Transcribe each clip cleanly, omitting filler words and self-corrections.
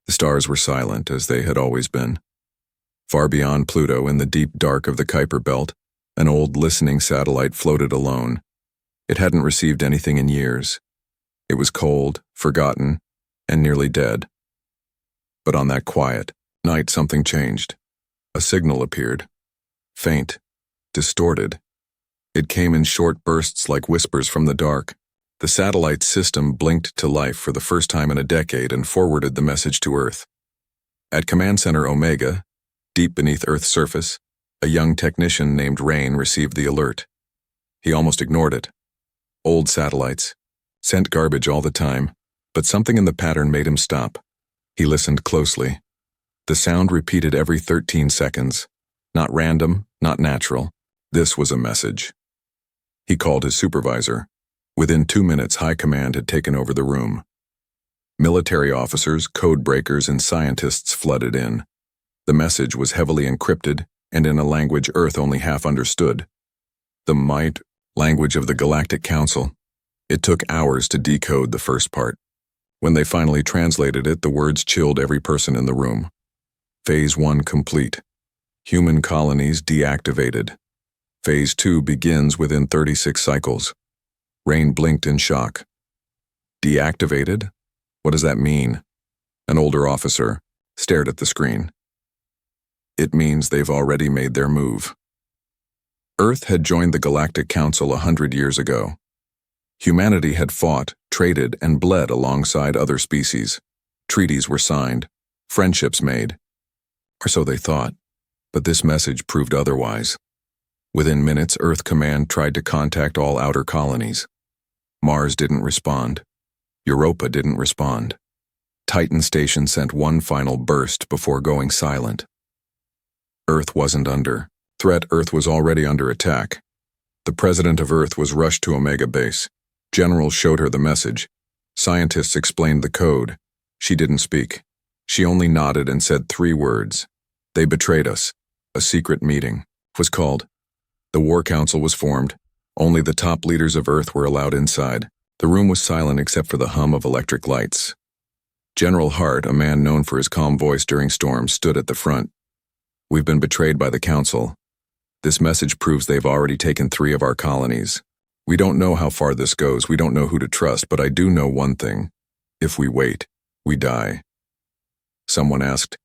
The stars were silent, as they had always been. Far beyond Pluto, in the deep dark of the Kuiper Belt, an old listening satellite floated alone. It hadn't received anything in years. It was cold, forgotten, and nearly dead. But on that quiet night, something changed. A signal appeared. Faint, distorted. It came in short bursts like whispers from the dark. The satellite's system blinked to life for the first time in a decade and forwarded the message to Earth. At Command Center Omega, deep beneath Earth's surface, a young technician named Rain received the alert. He almost ignored it. Old satellites sent garbage all the time, but something in the pattern made him stop. He listened closely. The sound repeated every 13 seconds. Not random, not natural. This was a message. He called his supervisor. Within 2 minutes, High Command had taken over the room. Military officers, code breakers, and scientists flooded in. The message was heavily encrypted and in a language Earth only half understood. The might language of the Galactic Council. It took hours to decode the first part. When they finally translated it, the words chilled every person in the room. Phase 1 complete. Human colonies deactivated. Phase 2 begins within 36 cycles. Rain blinked in shock. Deactivated? What does that mean? An older officer stared at the screen. It means they've already made their move. Earth had joined the Galactic Council 100 years ago. Humanity had fought, traded, and bled alongside other species. Treaties were signed, friendships made. Or so they thought, but this message proved otherwise. Within minutes, Earth Command tried to contact all outer colonies. Mars didn't respond. Europa didn't respond. Titan Station sent one final burst before going silent. Earth wasn't under threat. Earth was already under attack. The president of Earth was rushed to Omega Base. Generals showed her the message. Scientists explained the code. She didn't speak. She only nodded and said 3 words. They betrayed us. A secret meeting was called. The War Council was formed. Only the top leaders of Earth were allowed inside. The room was silent except for the hum of electric lights. General Hart, a man known for his calm voice during storms, stood at the front. We've been betrayed by the Council. This message proves they've already taken 3 of our colonies. We don't know how far this goes. We don't know who to trust, but I do know one thing. If we wait, we die. Someone asked,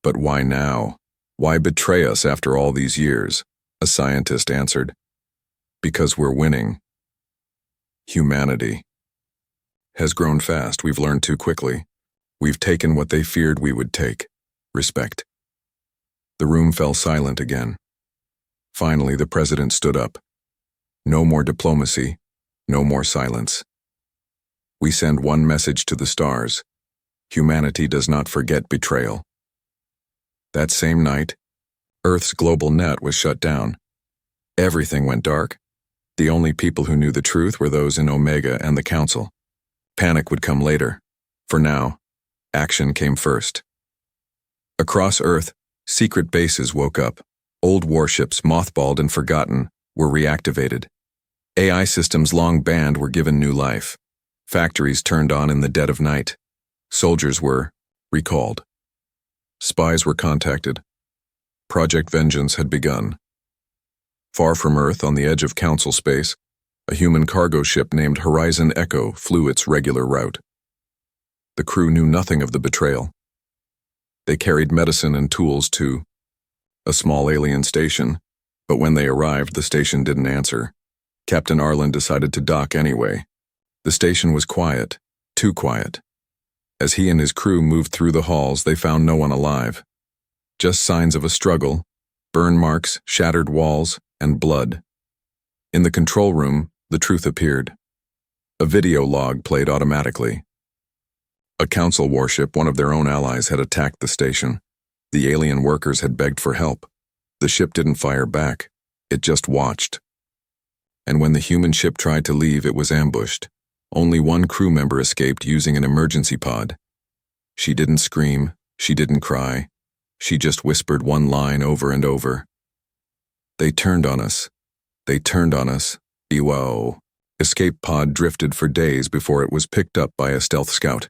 but why now? Why betray us after all these years? A scientist answered, because we're winning. Humanity has grown fast. We've learned too quickly. We've taken what they feared we would take. Respect. The room fell silent again. Finally, the president stood up. No more diplomacy, no more silence. We send one message to the stars. Humanity does not forget betrayal. That same night, Earth's global net was shut down. Everything went dark. The only people who knew the truth were those in Omega and the Council. Panic would come later. For now, action came first. Across Earth, secret bases woke up. Old warships, mothballed and forgotten, were reactivated. AI systems long banned were given new life. Factories turned on in the dead of night. Soldiers were recalled. Spies were contacted. Project Vengeance had begun. Far from Earth, on the edge of Council space, a human cargo ship named Horizon Echo flew its regular route. The crew knew nothing of the betrayal. They carried medicine and tools to a small alien station, but when they arrived, the station didn't answer. Captain Arlen decided to dock anyway. The station was quiet, too quiet. As he and his crew moved through the halls, they found no one alive. Just signs of a struggle, burn marks, shattered walls, and blood. In the control room, the truth appeared. A video log played automatically. A Council warship, one of their own allies, had attacked the station. The alien workers had begged for help. The ship didn't fire back. It just watched. And when the human ship tried to leave, it was ambushed. Only one crew member escaped using an emergency pod. She didn't scream. She didn't cry. She just whispered one line over and over. They turned on us. They turned on us. Iwao. Escape pod drifted for days before it was picked up by a stealth scout.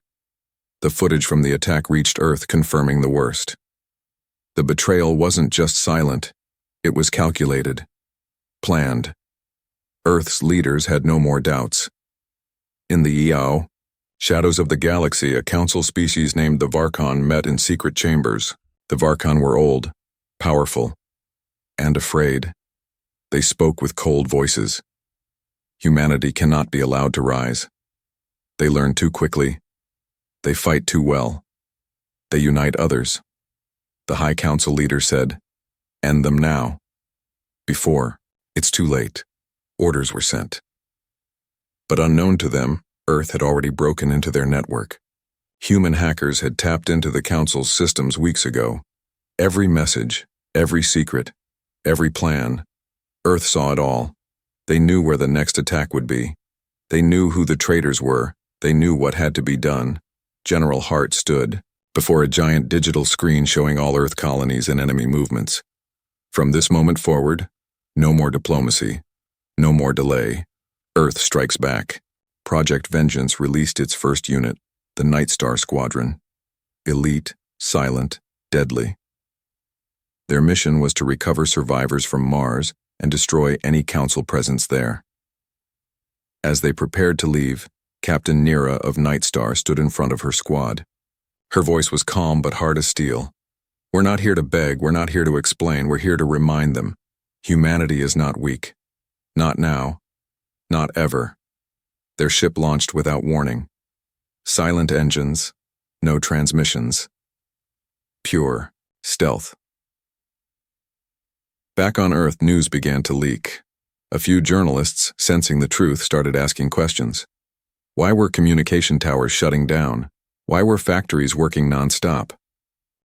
The footage from the attack reached Earth, confirming the worst. The betrayal wasn't just silent, it was calculated, planned. Earth's leaders had no more doubts. In the EO, Shadows of the Galaxy, a council species named the Varkon met in secret chambers. The Varkon were old, powerful, and afraid. They spoke with cold voices. Humanity cannot be allowed to rise. They learn too quickly. They fight too well. They unite others. The High Council leader said, "End them now." Before, it's too late. Orders were sent. But unknown to them, Earth had already broken into their network. Human hackers had tapped into the Council's systems weeks ago. Every message, every secret, every plan. Earth saw it all. They knew where the next attack would be. They knew who the traitors were. They knew what had to be done. General Hart stood before a giant digital screen showing all Earth colonies and enemy movements. From this moment forward, no more diplomacy, no more delay. Earth strikes back. Project Vengeance released its first unit, the Night Star Squadron. Elite, silent, deadly. Their mission was to recover survivors from Mars and destroy any Council presence there. As they prepared to leave, Captain Nira of Night Star stood in front of her squad. Her voice was calm but hard as steel. "We're not here to beg, we're not here to explain, we're here to remind them. Humanity is not weak. Not now. Not ever." Their ship launched without warning. Silent engines, no transmissions. Pure stealth. Back on Earth, news began to leak. A few journalists, sensing the truth, started asking questions. Why were communication towers shutting down? Why were factories working non-stop?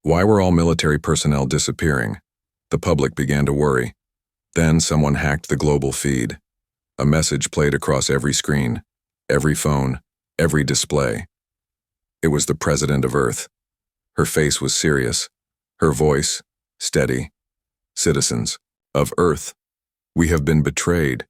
Why were all military personnel disappearing? The public began to worry. Then someone hacked the global feed. A message played across every screen, every phone, every display. It was the President of Earth. Her face was serious, her voice steady. "Citizens of Earth, we have been betrayed.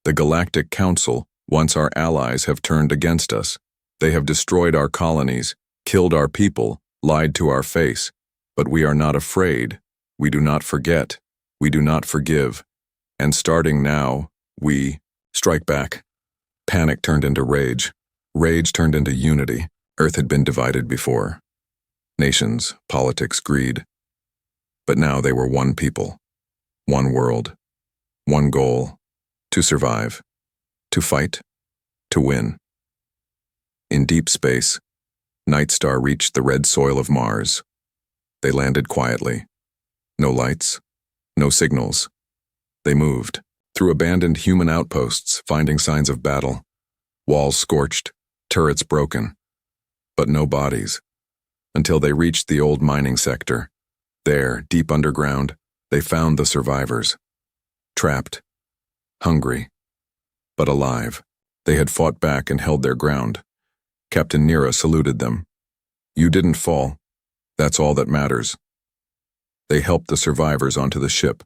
The Galactic Council, once our allies, have turned against us. They have destroyed our colonies, killed our people, lied to our face. But we are not afraid. We do not forget. We do not forgive. And starting now, we strike back." Panic turned into rage. Rage turned into unity. Earth had been divided before. Nations, politics, greed. But now they were one people, one world, one goal: to survive, to fight, to win. In deep space, Night Star reached the red soil of Mars. They landed quietly. No lights, no signals. They moved through abandoned human outposts, finding signs of battle. Walls scorched, turrets broken. But no bodies, until they reached the old mining sector. There, deep underground, they found the survivors. Trapped, hungry, but alive. They had fought back and held their ground. Captain Nira saluted them. "You didn't fall. That's all that matters." They helped the survivors onto the ship.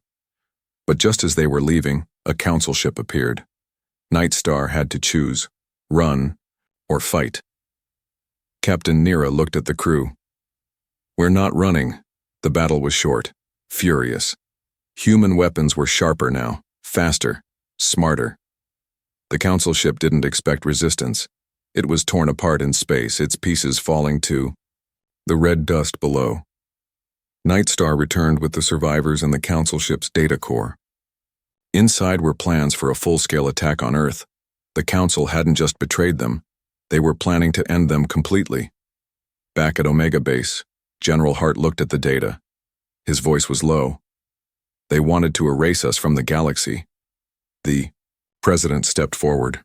But just as they were leaving, a council ship appeared. Night Star had to choose: run or fight. Captain Nira looked at the crew. "We're not running." The battle was short, furious. Human weapons were sharper now, faster, smarter. The council ship didn't expect resistance. It was torn apart in space, its pieces falling to the red dust below. Night Star returned with the survivors and the council ship's data core. Inside were plans for a full-scale attack on Earth. The council hadn't just betrayed them. They were planning to end them completely. Back at Omega Base, General Hart looked at the data. His voice was low. "They wanted to erase us from the galaxy." The President stepped forward.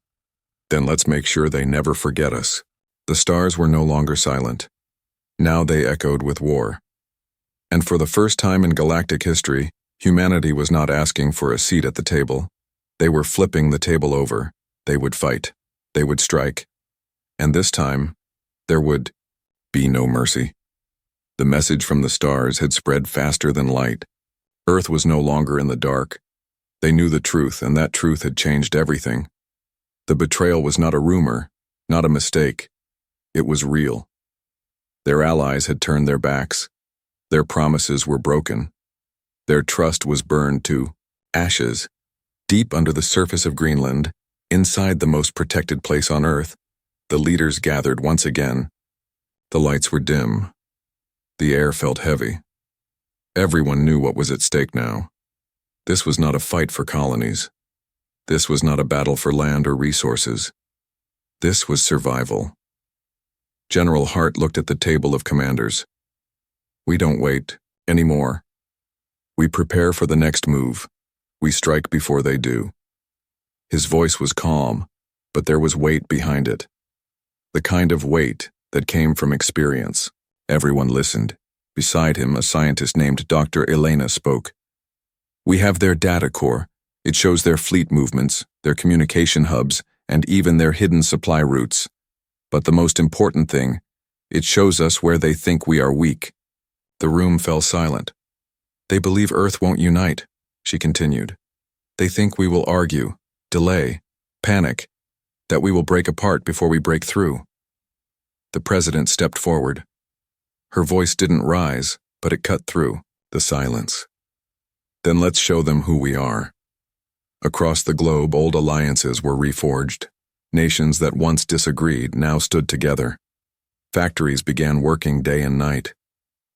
"Then let's make sure they never forget us." The stars were no longer silent. Now they echoed with war. And for the first time in galactic history, humanity was not asking for a seat at the table. They were flipping the table over. They would fight. They would strike. And this time, there would be no mercy. The message from the stars had spread faster than light. Earth was no longer in the dark. They knew the truth, and that truth had changed everything. The betrayal was not a rumor, not a mistake. It was real. Their allies had turned their backs. Their promises were broken. Their trust was burned to ashes. Deep under the surface of Greenland, inside the most protected place on Earth, the leaders gathered once again. The lights were dim. The air felt heavy. Everyone knew what was at stake now. This was not a fight for colonies. This was not a battle for land or resources. This was survival. General Hart looked at the table of commanders. We don't wait anymore. We prepare for the next move. We strike before they do. His voice was calm, but there was weight behind it. The kind of weight that came from experience. Everyone listened. Beside him, a scientist named Dr. Elena spoke. We have their data core. It shows their fleet movements, their communication hubs, and even their hidden supply routes. But the most important thing, it shows us where they think we are weak. The room fell silent. They believe Earth won't unite, she continued. They think we will argue, delay, panic, that we will break apart before we break through. The president stepped forward. Her voice didn't rise, but it cut through the silence. Then let's show them who we are. Across the globe, old alliances were reforged. Nations that once disagreed now stood together. Factories began working day and night.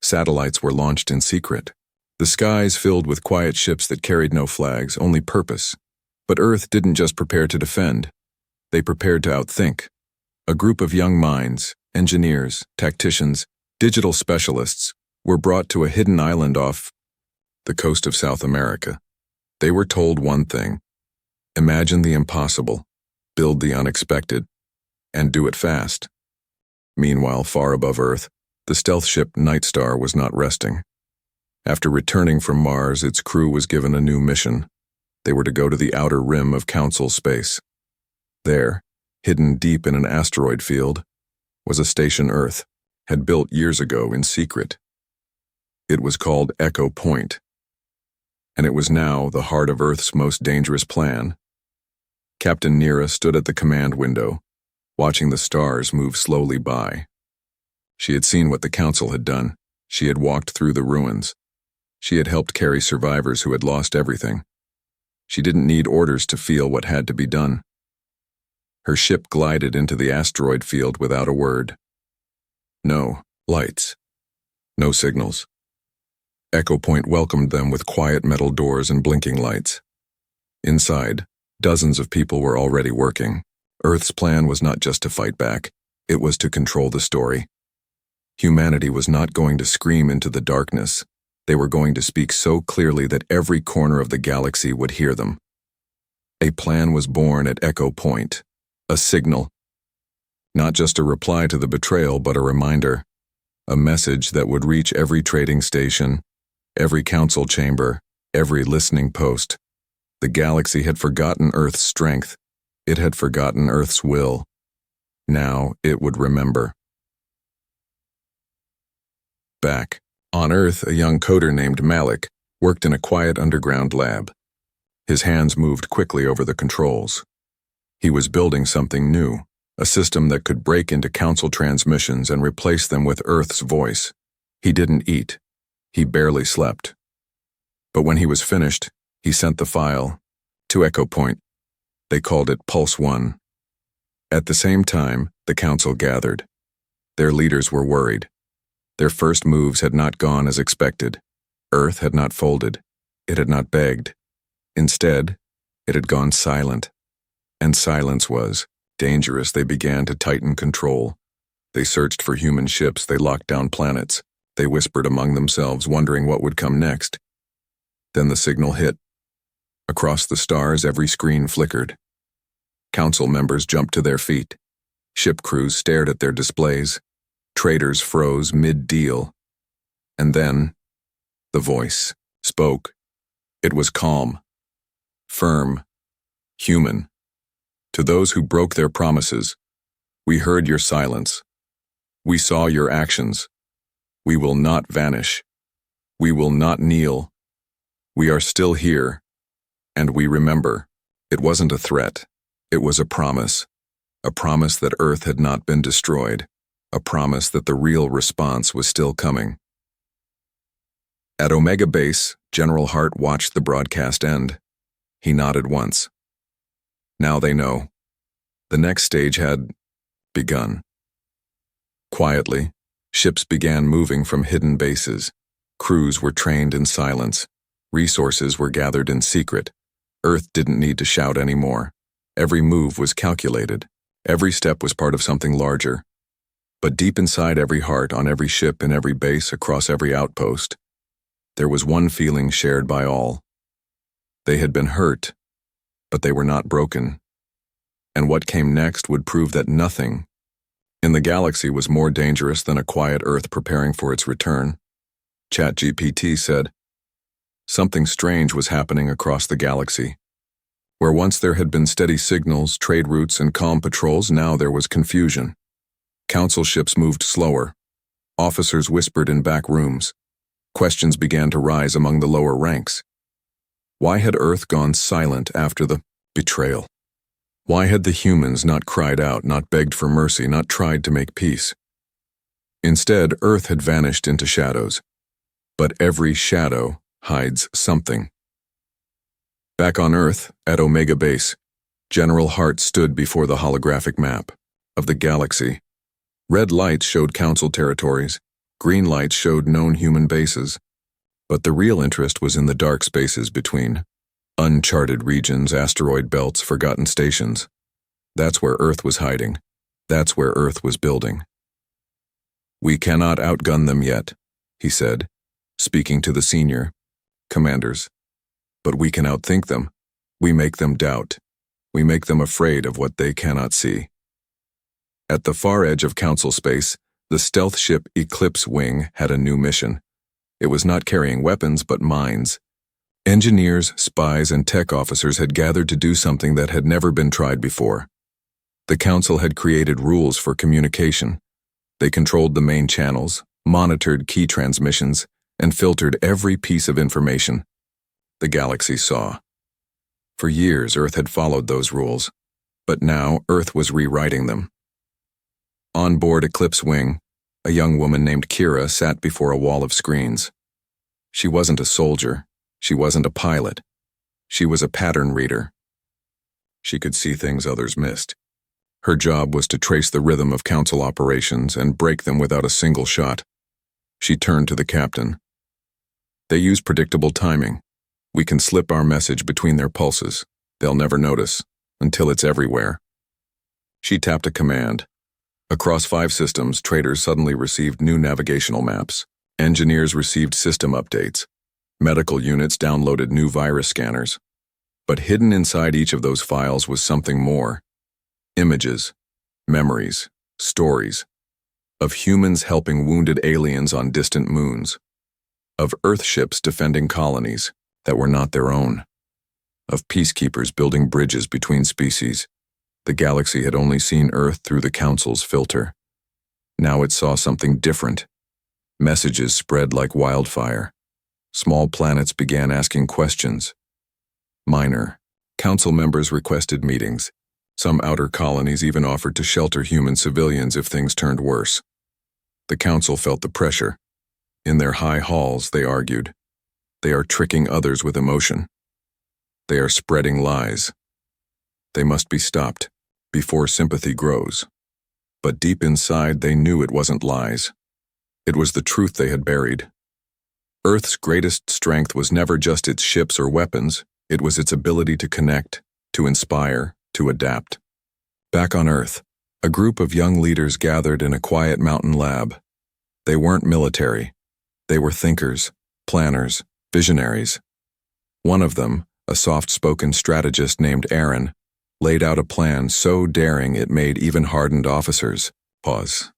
Satellites were launched in secret. The skies filled with quiet ships that carried no flags, only purpose. But Earth didn't just prepare to defend. They prepared to outthink. A group of young minds, engineers, tacticians, digital specialists, were brought to a hidden island off the coast of South America. They were told one thing: imagine the impossible, build the unexpected, and do it fast. Meanwhile, far above Earth, the stealth ship Night Star was not resting. After returning from Mars, its crew was given a new mission. They were to go to the outer rim of Council space. There, hidden deep in an asteroid field, was a station Earth had built years ago in secret. It was called Echo Point, and it was now the heart of Earth's most dangerous plan. Captain Nira stood at the command window, watching the stars move slowly by. She had seen what the Council had done. She had walked through the ruins. She had helped carry survivors who had lost everything. She didn't need orders to feel what had to be done. Her ship glided into the asteroid field without a word. No lights. No signals. Echo Point welcomed them with quiet metal doors and blinking lights. Inside, dozens of people were already working. Earth's plan was not just to fight back, it was to control the story. Humanity was not going to scream into the darkness. They were going to speak so clearly that every corner of the galaxy would hear them. A plan was born at Echo Point, a signal. Not just a reply to the betrayal, but a reminder, a message that would reach every trading station, every council chamber, every listening post. The galaxy had forgotten Earth's strength. It had forgotten Earth's will. Now it would remember. Back on Earth, a young coder named Malik worked in a quiet underground lab. His hands moved quickly over the controls. He was building something new, a system that could break into council transmissions and replace them with Earth's voice. He didn't eat. He barely slept. But when he was finished, he sent the file to Echo Point. They called it Pulse 1. At the same time, the council gathered. Their leaders were worried. Their first moves had not gone as expected. Earth had not folded. It had not begged. Instead, it had gone silent. And silence was dangerous. They began to tighten control. They searched for human ships. They locked down planets. They whispered among themselves, wondering what would come next. Then the signal hit. Across the stars, every screen flickered. Council members jumped to their feet. Ship crews stared at their displays. Traders froze mid-deal. And then, the voice spoke. It was calm, firm, human. To those who broke their promises, we heard your silence. We saw your actions. We will not vanish. We will not kneel. We are still here. And we remember. It wasn't a threat. It was a promise that Earth had not been destroyed. a promise that the real response was still coming. At Omega Base, General Hart watched the broadcast end. He nodded once. Now they know. The next stage had begun. Quietly, ships began moving from hidden bases. Crews were trained in silence. Resources were gathered in secret. Earth didn't need to shout anymore. Every move was calculated. Every step was part of something larger. But deep inside every heart, on every ship, in every base, across every outpost, there was one feeling shared by all. They had been hurt, but they were not broken. And what came next would prove that nothing in the galaxy was more dangerous than a quiet Earth preparing for its return. ChatGPT said, something strange was happening across the galaxy. Where once there had been steady signals, trade routes, and calm patrols, now there was confusion. Council ships moved slower. Officers whispered in back rooms. Questions began to rise among the lower ranks. Why had Earth gone silent after the betrayal? Why had the humans not cried out, not begged for mercy, not tried to make peace? Instead, Earth had vanished into shadows. But every shadow hides something. Back on Earth, at Omega Base, General Hart stood before the holographic map of the galaxy. Red lights showed Council territories. Green lights showed known human bases. But the real interest was in the dark spaces between. Uncharted regions, asteroid belts, forgotten stations. That's where Earth was hiding. That's where Earth was building. We cannot outgun them yet, he said, speaking to the senior commanders. But we can outthink them. We make them doubt. We make them afraid of what they cannot see. At the far edge of Council space, the stealth ship Eclipse Wing had a new mission. It was not carrying weapons, but minds. Engineers, spies, and tech officers had gathered to do something that had never been tried before. The Council had created rules for communication. They controlled the main channels, monitored key transmissions, and filtered every piece of information the galaxy saw. For years, Earth had followed those rules, but now Earth was rewriting them. On board Eclipse Wing, a young woman named Kira sat before a wall of screens. She wasn't a soldier. She wasn't a pilot. She was a pattern reader. She could see things others missed. Her job was to trace the rhythm of Council operations and break them without a single shot. She turned to the captain. They use predictable timing. We can slip our message between their pulses. They'll never notice, until it's everywhere. She tapped a command. Across 5 systems, traders suddenly received new navigational maps. Engineers received system updates. Medical units downloaded new virus scanners. But hidden inside each of those files was something more. Images, memories, stories. Of humans helping wounded aliens on distant moons. Of Earth ships defending colonies that were not their own. Of peacekeepers building bridges between species. The galaxy had only seen Earth through the Council's filter. Now it saw something different. Messages spread like wildfire. Small planets began asking questions. Minor. Council members requested meetings. Some outer colonies even offered to shelter human civilians if things turned worse. The Council felt the pressure. In their high halls, they argued. They are tricking others with emotion. They are spreading lies. They must be stopped before sympathy grows. But deep inside, they knew it wasn't lies. It was the truth they had buried. Earth's greatest strength was never just its ships or weapons. It was its ability to connect, to inspire, to adapt. Back on Earth, a group of young leaders gathered in a quiet mountain lab. They weren't military. They were thinkers, planners, visionaries. One of them, a soft-spoken strategist named Aaron, laid out a plan so daring it made even hardened officers pause.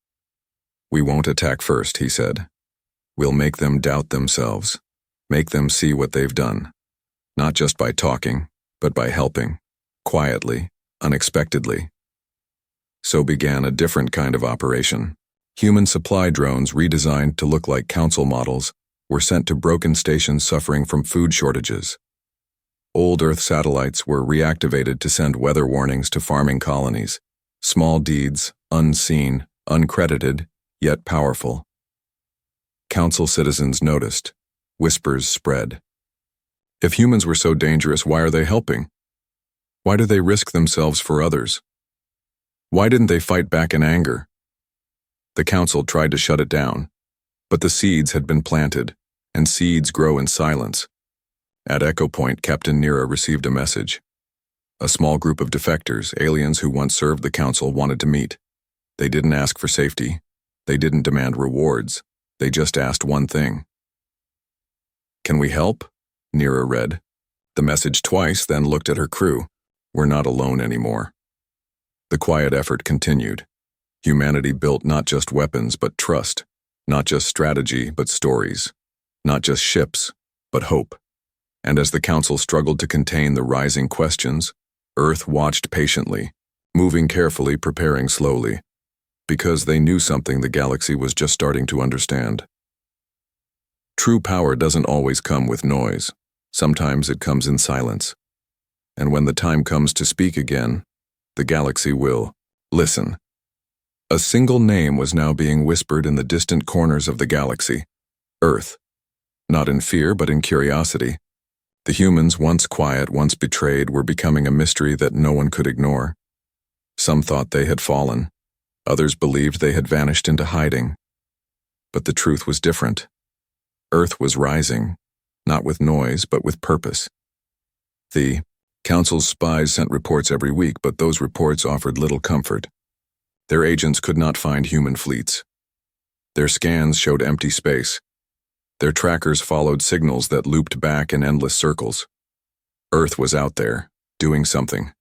We won't attack first, he said. We'll make them doubt themselves, make them see what they've done, not just by talking, but by helping, quietly, unexpectedly. So began a different kind of operation. Human supply drones redesigned to look like Council models were sent to broken stations suffering from food shortages. Old Earth satellites were reactivated to send weather warnings to farming colonies. Small deeds, unseen, uncredited, yet powerful. Council citizens noticed. Whispers spread. If humans were so dangerous, why are they helping? Why do they risk themselves for others? Why didn't they fight back in anger? The council tried to shut it down, but the seeds had been planted, and seeds grow in silence. At Echo Point, Captain Nira received a message. A small group of defectors, aliens who once served the council, wanted to meet. They didn't ask for safety. They didn't demand rewards. They just asked one thing. "Can we help?" Nira read the message twice, then looked at her crew. "We're not alone anymore." The quiet effort continued. Humanity built not just weapons, but trust. Not just strategy, but stories. Not just ships, but hope. And as the council struggled to contain the rising questions, Earth watched patiently, moving carefully, preparing slowly, because they knew something the galaxy was just starting to understand. True power doesn't always come with noise. Sometimes it comes in silence. And when the time comes to speak again, the galaxy will listen. A single name was now being whispered in the distant corners of the galaxy: Earth. Not in fear, but in curiosity. The humans, once quiet, once betrayed, were becoming a mystery that no one could ignore. Some thought they had fallen. Others believed they had vanished into hiding. But the truth was different. Earth was rising, not with noise, but with purpose. The Council's spies sent reports every week, but those reports offered little comfort. Their agents could not find human fleets. Their scans showed empty space. Their trackers followed signals that looped back in endless circles. Earth was out there, doing something.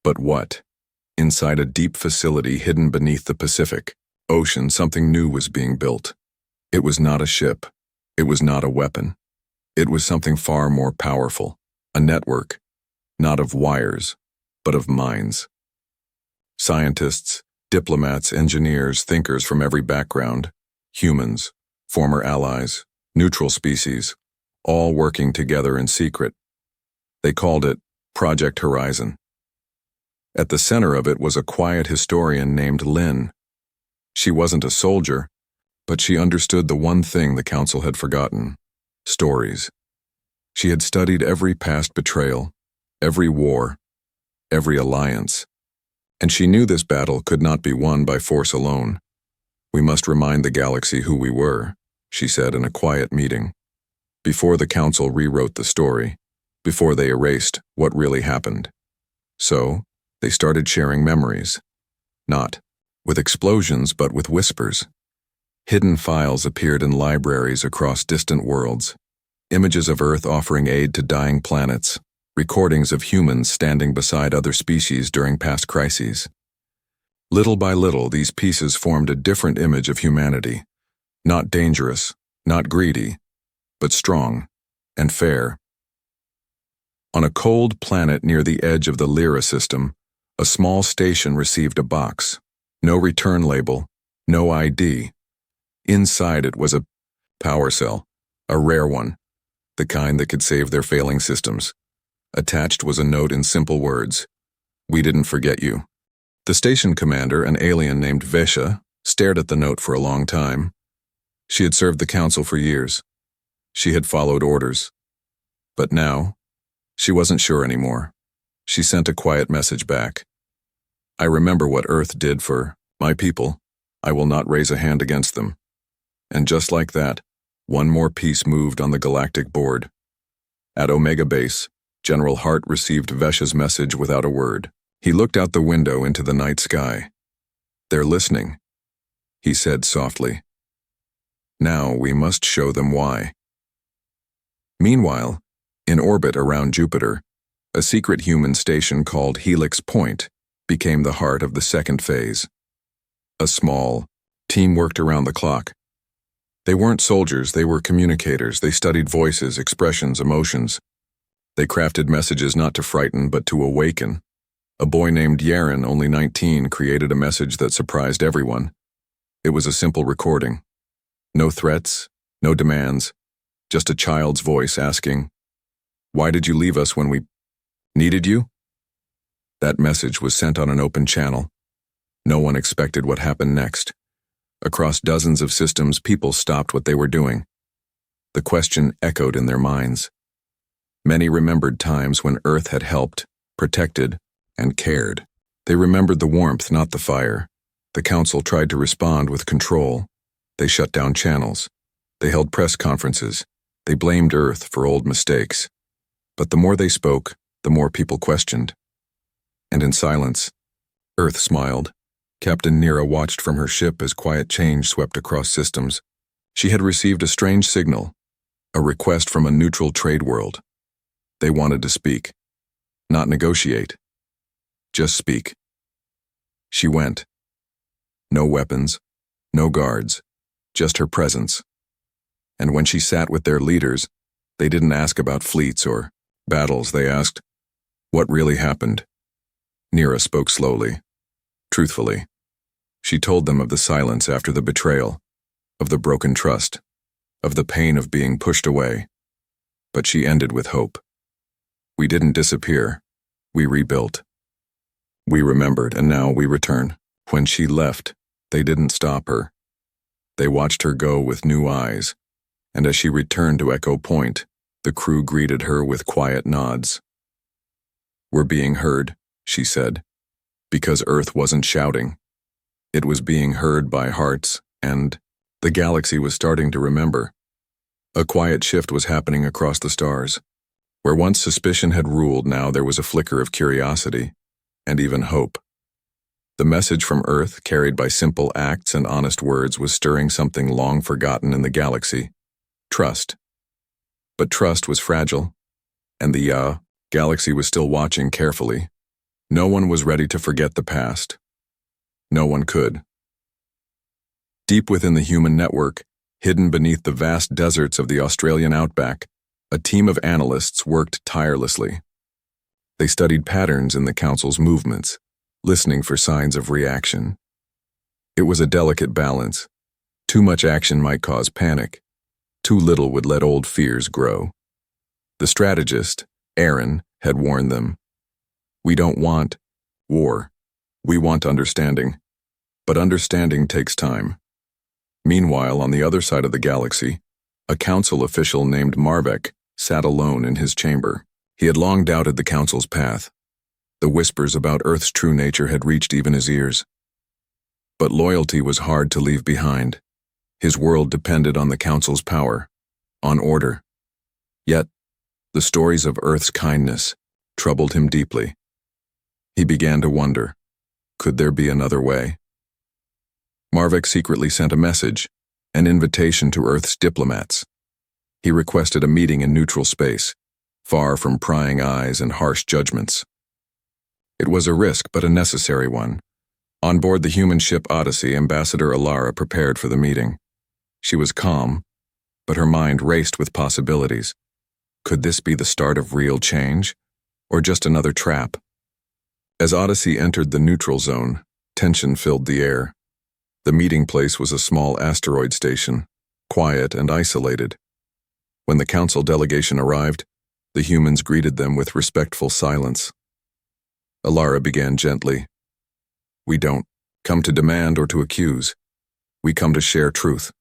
But what? Inside a deep facility hidden beneath the Pacific Ocean, something new was being built. It was not a ship. It was not a weapon. It was something far more powerful. A network, not of wires, but of minds. Scientists, diplomats, engineers, thinkers from every background, humans, former allies, neutral species, all working together in secret. They called it Project Horizon. At the center of it was a quiet historian named Lynn. She wasn't a soldier, but she understood the one thing the council had forgotten: stories. She had studied every past betrayal, every war, every alliance, and she knew this battle could not be won by force alone. "We must remind the galaxy who we were," she said in a quiet meeting, before the council rewrote the story, before they erased what really happened. So, they started sharing memories, not with explosions, but with whispers. Hidden files appeared in libraries across distant worlds, images of Earth offering aid to dying planets, recordings of humans standing beside other species during past crises. Little by little, these pieces formed a different image of humanity, not dangerous, not greedy, but strong and fair. On a cold planet near the edge of the Lyra system, a small station received a box. No return label, no ID. Inside it was a power cell, a rare one, the kind that could save their failing systems. Attached was a note in simple words: "We didn't forget you." The station commander, an alien named Vesha, stared at the note for a long time. She had served the council for years. She had followed orders. But now, she wasn't sure anymore. She sent a quiet message back. "I remember what Earth did for my people. I will not raise a hand against them." And just like that, one more piece moved on the Galactic board. At Omega Base, General Hart received Vesha's message without a word. He looked out the window into the night sky. "They're listening," he said softly. "Now we must show them why." Meanwhile, in orbit around Jupiter, a secret human station called Helix Point became the heart of the second phase. A small team worked around the clock. They weren't soldiers, they were communicators. They studied voices, expressions, emotions. They crafted messages not to frighten, but to awaken. A boy named Yaren, only 19, created a message that surprised everyone. It was a simple recording. No threats, no demands, just a child's voice asking, "Why did you leave us when we needed you?" That message was sent on an open channel. No one expected what happened next. Across dozens of systems, people stopped what they were doing. The question echoed in their minds. Many remembered times when Earth had helped, protected, and cared. They remembered the warmth, not the fire. The Council tried to respond with control. They shut down channels. They held press conferences. They blamed Earth for old mistakes. But the more they spoke, the more people questioned. And in silence, Earth smiled. Captain Nira watched from her ship as quiet change swept across systems. She had received a strange signal, a request from a neutral trade world. They wanted to speak, not negotiate. Just speak. She went. No weapons, no guards, just her presence. And when she sat with their leaders, they didn't ask about fleets or battles. They asked, what really happened? Nira spoke slowly, truthfully. She told them of the silence after the betrayal, of the broken trust, of the pain of being pushed away. But she ended with hope. We didn't disappear. We rebuilt. We remembered, and now we return. When she left, they didn't stop her. They watched her go with new eyes, and as she returned to Echo Point, the crew greeted her with quiet nods. We're being heard, she said, because Earth wasn't shouting. It was being heard by hearts, and the galaxy was starting to remember. A quiet shift was happening across the stars. Where once suspicion had ruled, now there was a flicker of curiosity, and even hope. The message from Earth, carried by simple acts and honest words, was stirring something long forgotten in the galaxy. Trust. But trust was fragile, and the galaxy was still watching carefully. No one was ready to forget the past. No one could. Deep within the human network, hidden beneath the vast deserts of the Australian outback, a team of analysts worked tirelessly. They studied patterns in the Council's movements, listening for signs of reaction. It was a delicate balance. Too much action might cause panic. Too little would let old fears grow. The strategist, Aaron, had warned them. We don't want war. We want understanding. But understanding takes time. Meanwhile, on the other side of the galaxy, a council official named Marvek sat alone in his chamber. He had long doubted the council's path. The whispers about Earth's true nature had reached even his ears. But loyalty was hard to leave behind. His world depended on the council's power, on order. Yet, the stories of Earth's kindness troubled him deeply. He began to wonder, could there be another way? Marvek secretly sent a message, an invitation to Earth's diplomats. He requested a meeting in neutral space, far from prying eyes and harsh judgments. It was a risk, but a necessary one. On board the human ship Odyssey, Ambassador Alara prepared for the meeting. She was calm, but her mind raced with possibilities. Could this be the start of real change, or just another trap? As Odyssey entered the neutral zone, tension filled the air. The meeting place was a small asteroid station, quiet and isolated. When the council delegation arrived, the humans greeted them with respectful silence. Alara began gently. We don't come to demand or to accuse. We come to share truth.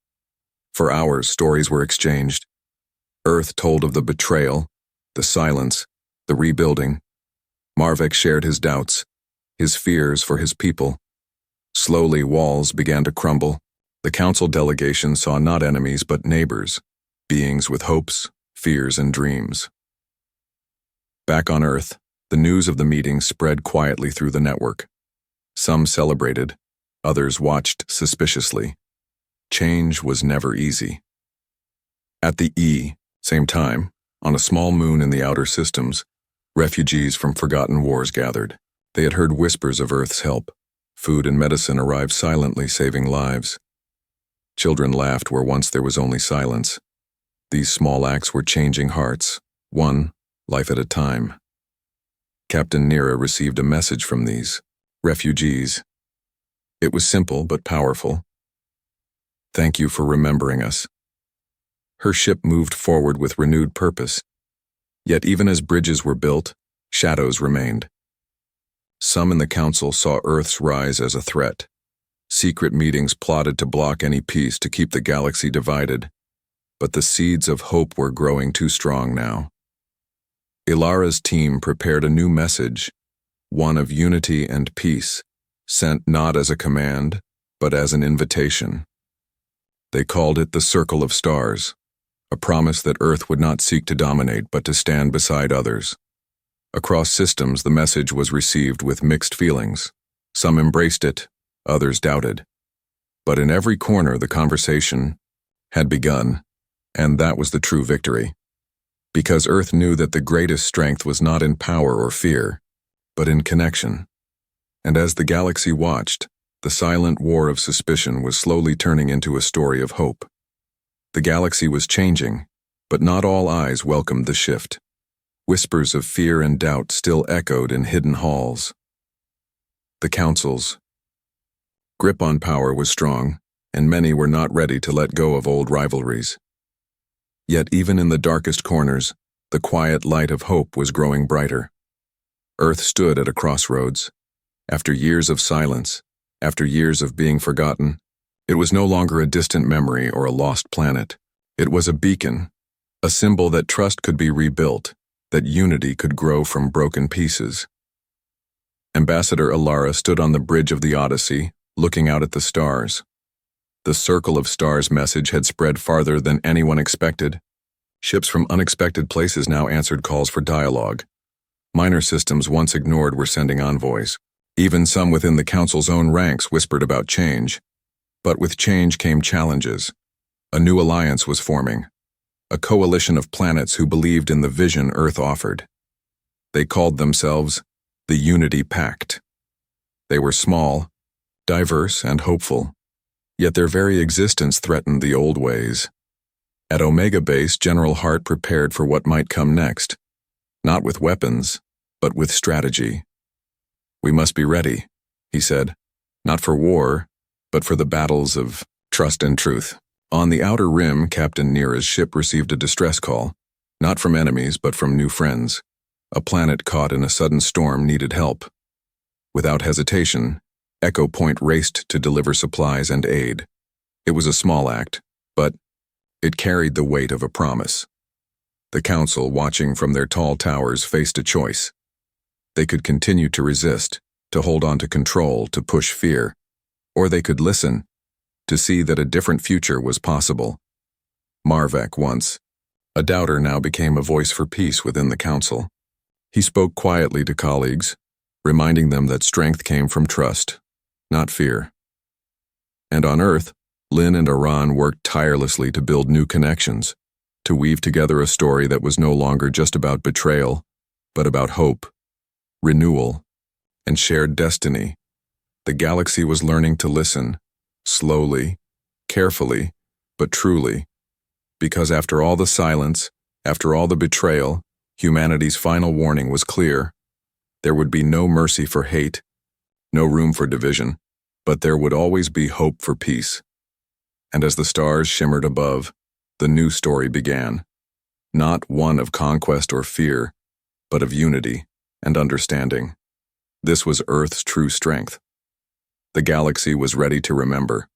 For hours, stories were exchanged. Earth told of the betrayal, the silence, the rebuilding. Marvek shared his doubts, his fears for his people. Slowly, walls began to crumble. The council delegation saw not enemies but neighbors, beings with hopes, fears, and dreams. Back on Earth, the news of the meeting spread quietly through the network. Some celebrated, others watched suspiciously. Change was never easy. At the same time, on a small moon in the outer systems, refugees from forgotten wars gathered. They had heard whispers of Earth's help. Food and medicine arrived silently, saving lives. Children laughed where once there was only silence. These small acts were changing hearts, one life at a time. Captain Nira received a message from these refugees. It was simple but powerful. Thank you for remembering us. Her ship moved forward with renewed purpose. Yet even as bridges were built, shadows remained. Some in the council saw Earth's rise as a threat. Secret meetings plotted to block any peace to keep the galaxy divided, but the seeds of hope were growing too strong now. Ilara's team prepared a new message, one of unity and peace, sent not as a command, but as an invitation. They called it the Circle of Stars, a promise that Earth would not seek to dominate but to stand beside others. Across systems, the message was received with mixed feelings. Some embraced it, others doubted. But in every corner, the conversation had begun, and that was the true victory. Because Earth knew that the greatest strength was not in power or fear, but in connection. And as the galaxy watched, the silent war of suspicion was slowly turning into a story of hope. The galaxy was changing, but not all eyes welcomed the shift. Whispers of fear and doubt still echoed in hidden halls. The council's grip on power was strong, and many were not ready to let go of old rivalries. Yet even in the darkest corners, the quiet light of hope was growing brighter. Earth stood at a crossroads. After years of silence, after years of being forgotten, it was no longer a distant memory or a lost planet. It was a beacon, a symbol that trust could be rebuilt, that unity could grow from broken pieces. Ambassador Ilara stood on the bridge of the Odyssey, looking out at the stars. The Circle of Stars message had spread farther than anyone expected. Ships from unexpected places now answered calls for dialogue. Minor systems once ignored were sending envoys. Even some within the Council's own ranks whispered about change. But with change came challenges. A new alliance was forming. A coalition of planets who believed in the vision Earth offered. They called themselves the Unity Pact. They were small, diverse, and hopeful, yet their very existence threatened the old ways. At Omega Base, General Hart prepared for what might come next, not with weapons, but with strategy. "We must be ready," he said, "not for war, but for the battles of trust and truth." On the outer rim, Captain Nira's ship received a distress call, not from enemies but from new friends. A planet caught in a sudden storm needed help. Without hesitation, Echo Point raced to deliver supplies and aid. It was a small act, but it carried the weight of a promise. The Council, watching from their tall towers, faced a choice. They could continue to resist, to hold on to control, to push fear, or they could listen, to see that a different future was possible. Marvek, once a doubter, now became a voice for peace within the Council. He spoke quietly to colleagues, reminding them that strength came from trust, not fear. And on Earth, Lynn and Iran worked tirelessly to build new connections, to weave together a story that was no longer just about betrayal, but about hope, renewal, and shared destiny. The galaxy was learning to listen, slowly, carefully, but truly, because after all the silence, after all the betrayal, humanity's final warning was clear. There would be no mercy for hate, no room for division, but there would always be hope for peace. And as the stars shimmered above, the new story began. Not one of conquest or fear, but of unity and understanding. This was Earth's true strength. The galaxy was ready to remember.